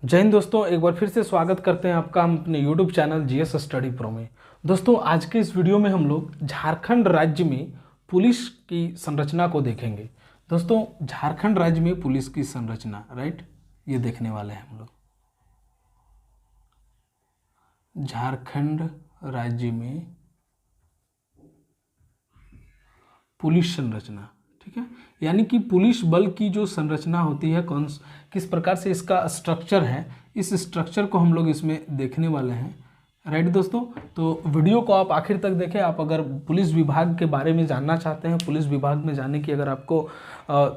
जय हिंद दोस्तों, एक बार फिर से स्वागत करते हैं आपका हम अपने YouTube channel GS study pro में। दोस्तों, आज के इस वीडियो में हम लोग झारखंड राज्य में पुलिस की संरचना को देखेंगे। दोस्तों, झारखंड राज्य में पुलिस की संरचना, राइट, ये देखने वाले हैं हम लोग। झारखंड राज्य में पुलिस संरचना, ठीक है, यानी कि पुलिस बल की जो संरचना होती है, किस प्रकार से इसका स्ट्रक्चर है, इस स्ट्रक्चर को हम लोग इसमें देखने वाले हैं। राइट दोस्तों, तो वीडियो को आप आखिर तक देखें। आप अगर पुलिस विभाग के बारे में जानना चाहते हैं, पुलिस विभाग में जाने की अगर आपको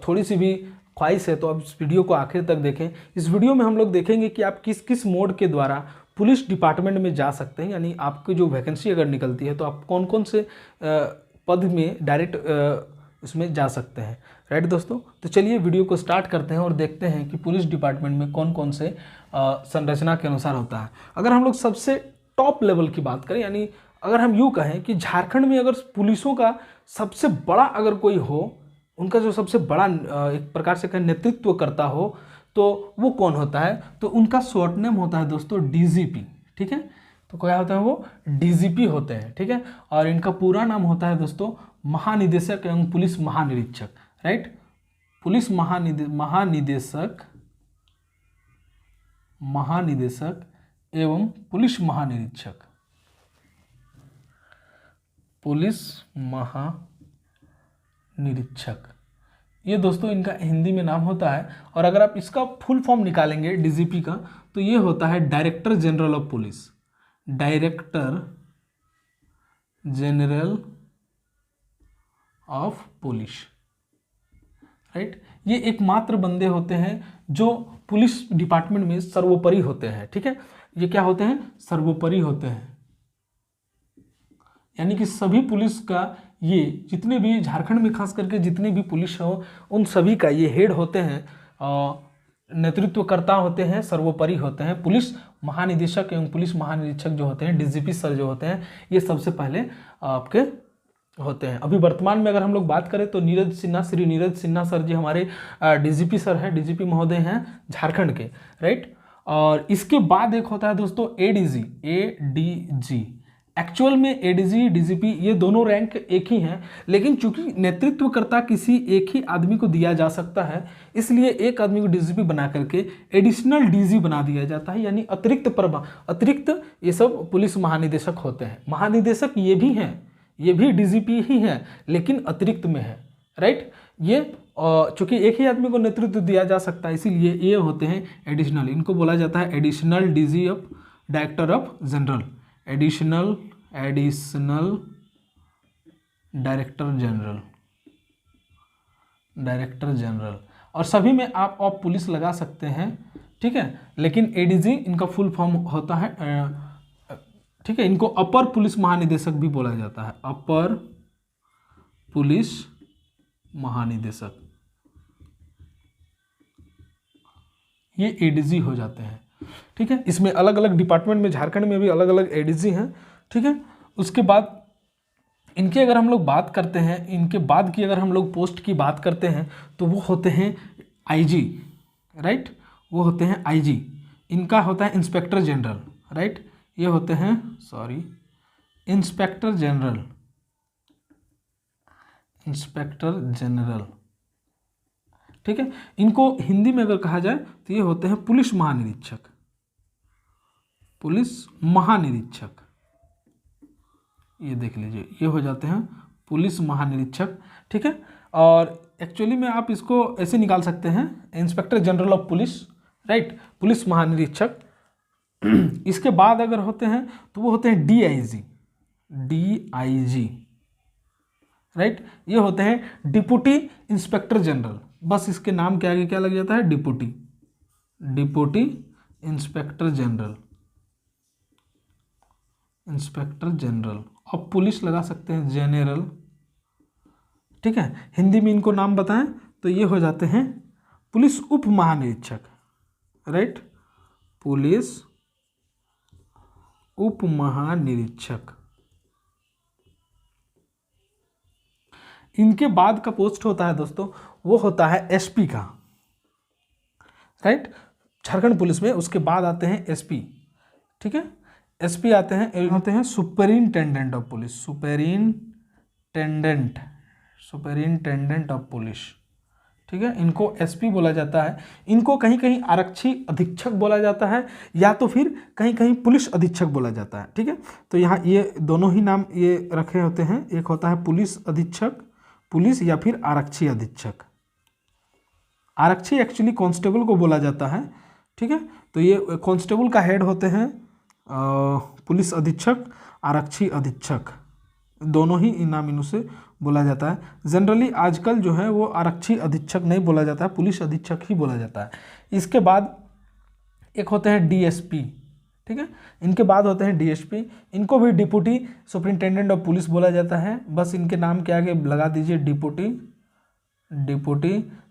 थोड़ी सी भी ख्वाहिश है, तो आप इस वीडियो को आखिर तक देखें। इस वीडियो में हम लोग देखेंगे कि आप किस किस मोड के द्वारा पुलिस डिपार्टमेंट में जा सकते हैं, यानी आपकी जो वैकेंसी अगर निकलती है तो आप कौन कौन से पद में डायरेक्ट उसमें जा सकते हैं। राइट दोस्तों, तो चलिए वीडियो को स्टार्ट करते हैं और देखते हैं कि पुलिस डिपार्टमेंट में कौन कौन से संरचना के अनुसार होता है। अगर हम लोग सबसे टॉप लेवल की बात करें, यानी अगर हम यूँ कहें कि झारखंड में अगर पुलिसों का सबसे बड़ा अगर कोई हो, उनका जो सबसे बड़ा एक प्रकार से कहें नेतृत्व करता हो, तो वो कौन होता है? तो उनका शॉर्ट नेम होता है दोस्तों डीजीपी। ठीक है, तो क्या होता है? वो डीजीपी होते हैं। ठीक है, और इनका पूरा नाम होता है दोस्तों महानिदेशक एवं पुलिस महानिरीक्षक। राइट, पुलिस महानिदेशक एवं पुलिस महानिरीक्षक, पुलिस महानिरीक्षक, ये दोस्तों इनका हिंदी में नाम होता है। और अगर आप इसका फुल फॉर्म निकालेंगे डीजीपी का, तो ये होता है director general of police. Director general of police. Right, ये एकमात्र बंदे होते हैं जो पुलिस डिपार्टमेंट में सर्वोपरि होते हैं। ठीक है, ये क्या होते हैं? सर्वोपरि होते हैं, यानी कि सभी पुलिस का, ये जितने भी झारखंड में खास करके जितने भी पुलिस हो, उन सभी का ये हेड होते हैं, नेतृत्वकर्ता होते हैं, सर्वोपरि होते हैं। पुलिस महानिदेशक एवं पुलिस महानिरीक्षक जो होते हैं, डीजीपी सर जो होते हैं, ये सबसे पहले आपके होते हैं। अभी वर्तमान में अगर हम लोग बात करें तो नीरज सिन्हा, श्री नीरज सिन्हा सर जी हमारे डीजीपी सर हैं, डीजीपी महोदय हैं झारखंड के। राइट, और इसके बाद एक होता है दोस्तों एडीजी। एडीजी एक्चुअल में एडीजी डीजीपी ये दोनों रैंक एक ही हैं, लेकिन चूंकि नेतृत्वकर्ता किसी एक ही आदमी को दिया जा सकता है, इसलिए एक आदमी को डीजीपी बना करके एडिशनल डीजी बना दिया जाता है, यानी अतिरिक्त ये सब पुलिस महानिदेशक होते हैं। महानिदेशक ये भी हैं, ये भी डीजीपी ही हैं, लेकिन अतिरिक्त में है। राइट, ये चूंकि एक ही आदमी को नेतृत्व दिया जा सकता है, इसीलिए ये होते हैं एडिशनल। इनको बोला जाता है additional DG of director of general, additional director general. और सभी में आप पुलिस लगा सकते हैं। ठीक है, लेकिन एडीजी इनका फुल फॉर्म होता है। ठीक है, इनको अपर पुलिस महानिदेशक भी बोला जाता है, अपर पुलिस महानिदेशक, ये एडीजी हो जाते हैं। ठीक है, इसमें अलग अलग डिपार्टमेंट में झारखंड में भी अलग अलग एडीजी हैं। ठीक है, उसके बाद इनके अगर हम लोग बात करते हैं, इनके बाद की अगर हम लोग पोस्ट की बात करते हैं, तो वो होते हैं आईजी। राइट, वो होते हैं आईजी। इनका होता है इंस्पेक्टर जनरल। राइट, ये होते हैं इंस्पेक्टर जनरल। ठीक है, इनको हिंदी में अगर कहा जाए तो ये होते हैं पुलिस महानिरीक्षक। ये देख लीजिए, ये हो जाते हैं पुलिस महानिरीक्षक। ठीक है, और एक्चुअली में आप इसको ऐसे निकाल सकते हैं, inspector general of police. Right, police महानिरीक्षक। इसके बाद अगर होते हैं तो वो होते हैं डीआईजी। राइट, ये होते हैं डिप्टी इंस्पेक्टर जनरल। बस इसके नाम के आगे क्या लग जाता है? Deputy inspector general. अब पुलिस लगा सकते हैं जनरल। ठीक है, हिंदी में इनको नाम बताएं तो ये हो जाते हैं पुलिस उप महानिरीक्षक। राइट, पुलिस उप महानिरीक्षक। इनके बाद का पोस्ट होता है दोस्तों, वो होता है एसपी का। राइट, झारखंड पुलिस में। उसके बाद आते हैं एसपी, ठीक है, एसपी आते हैं superintendent of police, superintendent of police, ठीक है, इनको एसपी बोला जाता है। इनको कहीं कहीं आरक्षी अधीक्षक बोला जाता है या तो फिर कहीं कहीं पुलिस अधीक्षक बोला जाता है, ठीक है। तो यहाँ ये दोनों ही नाम ये रखे होते हैं, एक होता है पुलिस अधीक्षक, पुलिस या फिर आरक्षी अधीक्षक। आरक्षी एक्चुअली कांस्टेबल को बोला जाता है, ठीक है। तो ये कांस्टेबल का हेड होते हैं पुलिस अधीक्षक, आरक्षी अधीक्षक, दोनों ही नाम इनसे बोला जाता है। जनरली आजकल जो है वो आरक्षी अधीक्षक नहीं बोला जाता है, पुलिस अधीक्षक ही बोला जाता है। इसके बाद एक होते हैं डीएसपी, ठीक है, इनके बाद होते हैं डीएसपी, इनको भी डिप्टी सुपरिंटेंडेंट ऑफ पुलिस बोला जाता है। बस इनके नाम के आगे लगा दीजिए deputy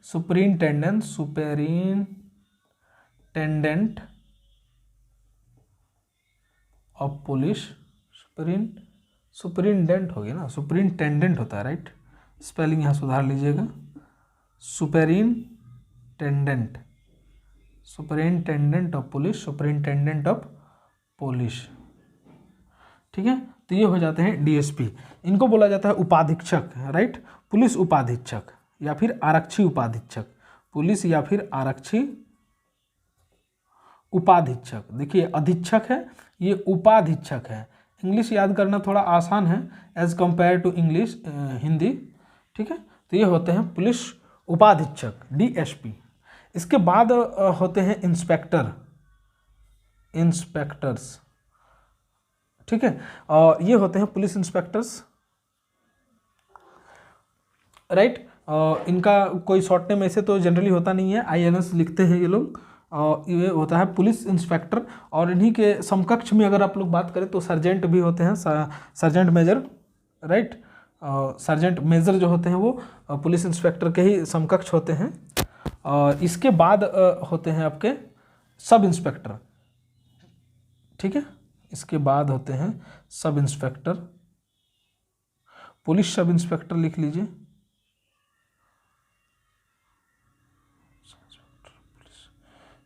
superintendent of police, superintendent हो गया ना, सुपरिंटेंडेंट होता है, राइट, स्पेलिंग यहाँ सुधार लीजिएगा, superintendent of police, superintendent of police, ठीक है। तो ये हो जाते हैं डीएसपी। इनको बोला जाता है उपाधीक्षक, राइट, पुलिस उपाधीक्षक या फिर आरक्षी उपाधीक्षक, पुलिस या फिर आरक्षी उपाधीक्षक। देखिए अधीक्षक है, ये उपाधीक्षक है। इंग्लिश याद करना थोड़ा आसान है as compare to English Hindi, ठीक है। तो ये होते हैं पुलिस उपाधीक्षक, डीएसपी। इसके बाद होते हैं इंस्पेक्टर्स, ठीक है, और ये होते हैं पुलिस इंस्पेक्टर्स, राइट। इनका कोई शॉर्ट नेम ऐसे तो जनरली होता नहीं है, INS लिखते हैं ये लोग, और ये होता है पुलिस इंस्पेक्टर। और इन्हीं के समकक्ष में अगर आप लोग बात करें तो सर्जेंट भी होते हैं, sergeant major, right, sergeant major जो होते हैं वो पुलिस इंस्पेक्टर के ही समकक्ष होते हैं। और इसके बाद होते हैं आपके सब इंस्पेक्टर, ठीक है, इसके बाद होते हैं sub inspector, police sub inspector लिख लीजिए,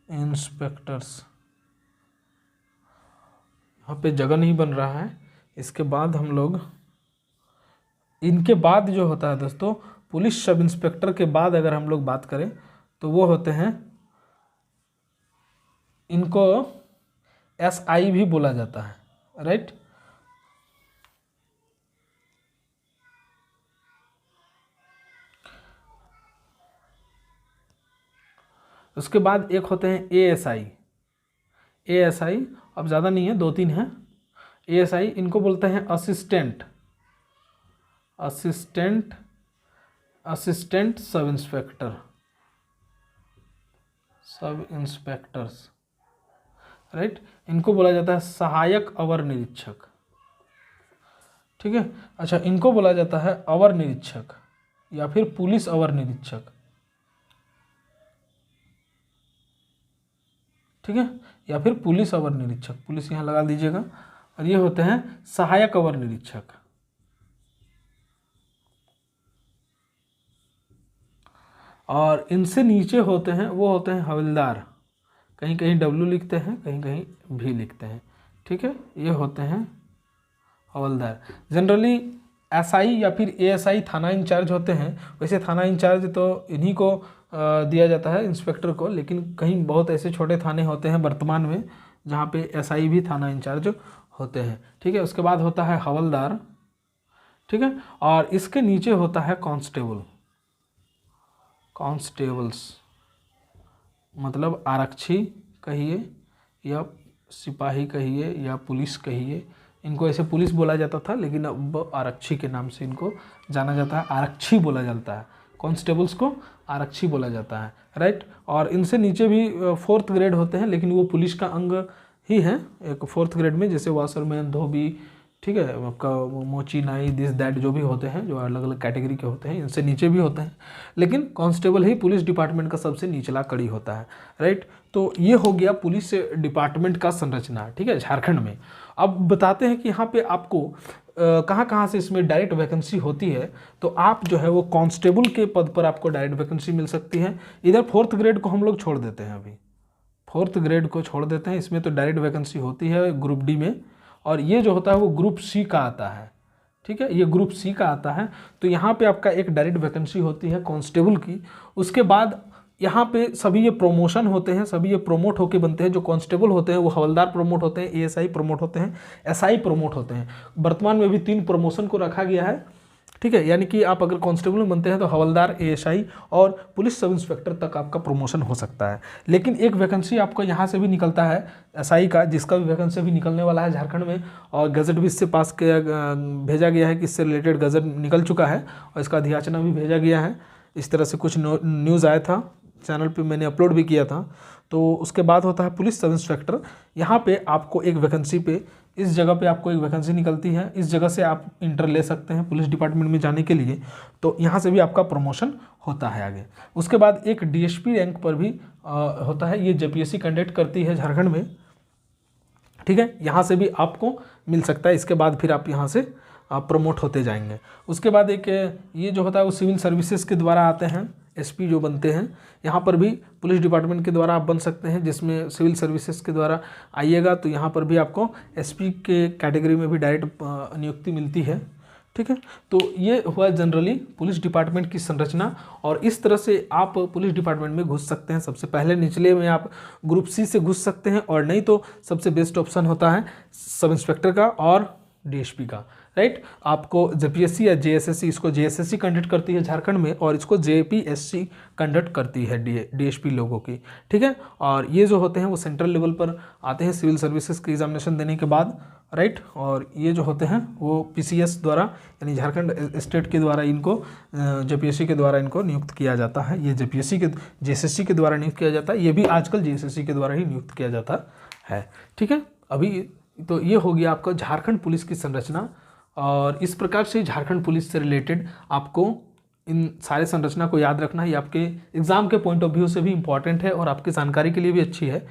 इंस्पेक्टर्स। यहाँ पे जगह नहीं बन रहा है। इसके बाद हम लोग, इनके बाद जो होता है दोस्तों, पुलिस सब इंस्पेक्टर के बाद अगर हम लोग बात करें तो वो होते हैं, इनको SI भी बोला जाता है, राइट। उसके बाद एक होते हैं ASI, अब ज़्यादा नहीं है, 2-3 हैं। ASI इनको बोलते हैं असिस्टेंट सब इंस्पेक्टर्स, राइट। इनको बोला जाता है सहायक अवर निरीक्षक, ठीक है। अच्छा, इनको बोला जाता है अवर निरीक्षक या फिर पुलिस अवर निरीक्षक, ठीक है, या फिर पुलिस अवर निरीक्षक, पुलिस यहाँ लगा दीजिएगा। और ये होते हैं सहायक अवर निरीक्षक। और इनसे नीचे होते हैं, वो होते हैं हवलदार, कहीं कहीं W लिखते हैं, कहीं कहीं V लिखते हैं, ठीक है। ये होते हैं हवलदार। जनरली SI या फिर ASI थाना इंचार्ज होते हैं। वैसे थाना इंचार्ज तो इन्हीं को दिया जाता है, इंस्पेक्टर को, लेकिन कहीं बहुत ऐसे छोटे थाने होते हैं वर्तमान में जहाँ पे SI भी थाना इंचार्ज होते हैं, ठीक है। उसके बाद होता है हवलदार, ठीक है। और इसके नीचे होता है कांस्टेबल्स, मतलब आरक्षी कहिए या सिपाही कहिए या पुलिस कहिए। इनको ऐसे पुलिस बोला जाता था, लेकिन अब आरक्षी के नाम से इनको जाना जाता है, आरक्षी बोला जाता है। कांस्टेबल्स को आरक्षी बोला जाता है, राइट। और इनसे नीचे भी 4th ग्रेड होते हैं, लेकिन वो पुलिस का अंग ही है, एक 4th ग्रेड में, जैसे वाशरमैन, धोबी, ठीक है, आपका मोची, नाई, दिस दैट जो भी होते हैं, जो अलग अलग कैटेगरी के होते हैं, इनसे नीचे भी होते हैं। लेकिन कांस्टेबल ही पुलिस डिपार्टमेंट का सबसे निचला कड़ी होता है, राइट। तो ये हो गया पुलिस डिपार्टमेंट का संरचना, ठीक है, झारखंड में। अब बताते हैं कि यहाँ पे आपको कहाँ कहाँ से इसमें डायरेक्ट वैकेंसी होती है। तो आप जो है वो कांस्टेबल के पद पर आपको डायरेक्ट वैकेंसी मिल सकती है। इधर 4th ग्रेड को हम लोग छोड़ देते हैं, अभी 4th ग्रेड को छोड़ देते हैं, इसमें तो डायरेक्ट वैकेंसी होती है ग्रुप डी में, और ये जो होता है वो ग्रुप सी का आता है, ठीक है, ये ग्रुप सी का आता है। तो यहाँ पे आपका एक डायरेक्ट वैकेंसी होती है कांस्टेबल की। उसके बाद यहाँ पे सभी ये प्रमोशन होते हैं, सभी ये प्रमोट होके बनते हैं। जो कांस्टेबल होते हैं वो हवलदार प्रमोट होते हैं, एएसआई प्रमोट होते हैं, एसआई प्रमोट होते हैं। वर्तमान में भी 3 प्रमोशन को रखा गया है, ठीक है, यानी कि आप अगर कांस्टेबल में बनते हैं तो हवलदार, एएसआई और पुलिस सब इंस्पेक्टर तक आपका प्रमोशन हो सकता है। लेकिन एक वैकेंसी आपको यहाँ से भी निकलता है एसआई का, जिसका भी वैकेंसी भी निकलने वाला है झारखंड में, और गजट भी इससे पास किया भेजा गया है कि इससे रिलेटेड गजट निकल चुका है और इसका अधियाचना भी भेजा गया है। इस तरह से कुछ न्यूज़ आया था, चैनल पे मैंने अपलोड भी किया था। तो उसके बाद होता है पुलिस सब इंस्पेक्टर। यहाँ पे आपको एक वैकेंसी पे, इस जगह पे आपको एक वैकेंसी निकलती है, इस जगह से आप इंटर ले सकते हैं पुलिस डिपार्टमेंट में जाने के लिए। तो यहाँ से भी आपका प्रमोशन होता है आगे। उसके बाद एक डीएसपी रैंक पर भी होता है, ये जेपीएससी कंडक्ट करती है झारखंड में, ठीक है, यहाँ से भी आपको मिल सकता है। इसके बाद फिर आप यहाँ से प्रमोट होते जाएंगे। उसके बाद एक ये जो होता है वो सिविल सर्विसेज के द्वारा आते हैं, एसपी जो बनते हैं, यहाँ पर भी पुलिस डिपार्टमेंट के द्वारा आप बन सकते हैं, जिसमें सिविल सर्विसेज के द्वारा आइएगा तो यहाँ पर भी आपको एसपी के कैटेगरी में भी डायरेक्ट नियुक्ति मिलती है, ठीक है। तो ये हुआ जनरली पुलिस डिपार्टमेंट की संरचना, और इस तरह से आप पुलिस डिपार्टमेंट में घुस सकते हैं। सबसे पहले निचले में आप ग्रुप सी से घुस सकते हैं, और नहीं तो सबसे बेस्ट ऑप्शन होता है सब इंस्पेक्टर का और डीएसपी का, राइट। आपको जेपीएससी या जेएसएससी, इसको जेएसएससी कंडक्ट करती है झारखंड में, और इसको जेपीएससी कंडक्ट करती है डीएसपी लोगों की, ठीक है। और ये जो होते हैं वो सेंट्रल लेवल पर आते हैं सिविल सर्विसेज की एग्जामिनेशन देने के बाद, राइट। और ये जो होते हैं वो पीसीएस द्वारा, यानी झारखंड स्टेट के द्वारा इनको जेपीएससी के द्वारा इनको नियुक्त किया जाता है। ये जेएसएससी के द्वारा नियुक्त किया जाता है, ये भी आजकल जेएसएससी के द्वारा ही नियुक्त किया जाता है, ठीक है। अभी तो ये हो गया आपका झारखंड पुलिस की संरचना, और इस प्रकार से झारखंड पुलिस से रिलेटेड आपको इन सारे संरचना को याद रखना है। ये आपके एग्जाम के पॉइंट ऑफ व्यू से भी इम्पॉर्टेंट है और आपकी जानकारी के लिए भी अच्छी है।